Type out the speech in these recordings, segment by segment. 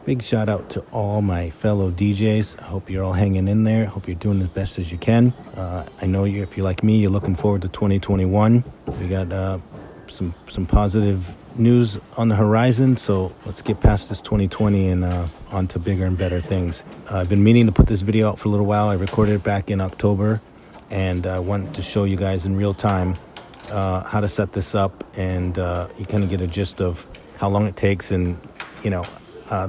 Big shout out to all my fellow DJs. I hope you're all hanging in there. Hope you're doing as best as you can. I know you, if you're like me, you're looking forward to 2021. We got some positive news on the horizon, so let's get past this 2020 and on to bigger and better things. I've been meaning to put this video out for a little while. I recorded it back in October, and I wanted to show you guys in real time how to set this up, and you kind of get a gist of how long it takes, and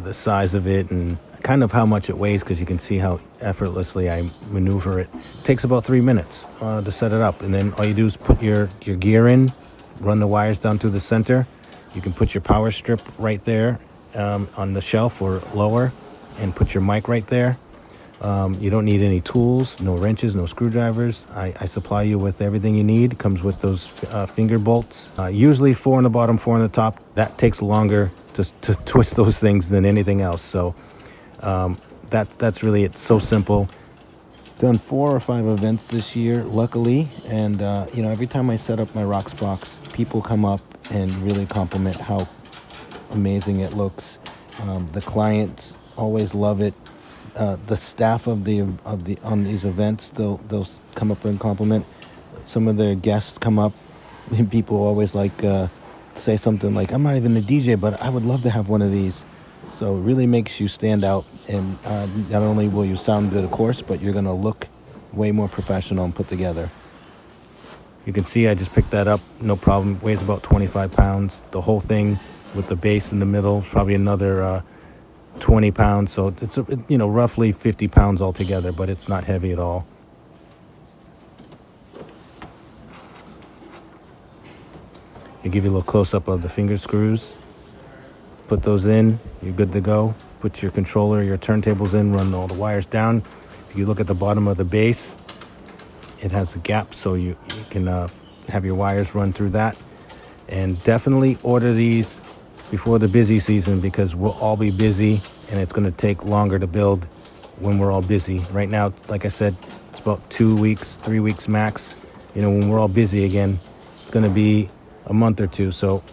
the size of it, and kind of how much it weighs, because you can see how effortlessly I maneuver it. It takes about 3 minutes to set it up, and then all you do is put your gear in, run the wires down through the center. You can put your power strip right there on the shelf or lower, and put your mic right there. You don't need any tools, no wrenches, no screwdrivers. I supply you with everything you need. It comes with those finger bolts, usually 4 on the bottom, 4 on the top. That takes longer to twist those things than anything else. So that's really it. So simple. Done 4 or 5 events this year, luckily, and every time I set up my Roxx Boxx, people come up and really compliment how amazing it looks. The clients always love it. The staff on these events, they'll come up and compliment. Some of their guests come up, and people always say something like, "I'm not even a DJ, but I would love to have one of these." So it really makes you stand out, and not only will you sound good, of course, but you're gonna look way more professional and put together. You can see I just picked that up, no problem. Weighs about 25 pounds. The whole thing with the base in the middle, probably another 20 pounds. So it's roughly 50 pounds altogether, but it's not heavy at all. I'll give you a little close-up of the finger screws. Put those in, you're good to go. Put your controller, your turntables in, run all the wires down. If you look at the bottom of the base, it has a gap, so you can have your wires run through that. And definitely order these before the busy season, because we'll all be busy, and it's going to take longer to build when we're all busy. Right now, like I said, it's about 2 weeks, 3 weeks max. When we're all busy again, it's going to be a month or two. So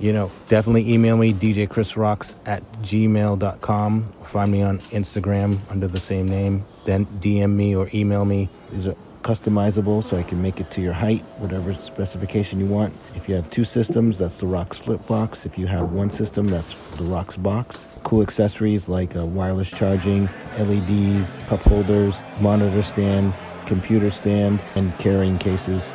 definitely email me, djchrisroxx@gmail.com. Find me on Instagram under the same name. Then DM me or email me. These are customizable, so I can make it to your height, whatever specification you want. If you have 2 systems, that's the Roxx Flip Box. If you have 1 system, that's the Roxx Boxx. Cool accessories like wireless charging, LEDs, cup holders, monitor stand, computer stand, and carrying cases.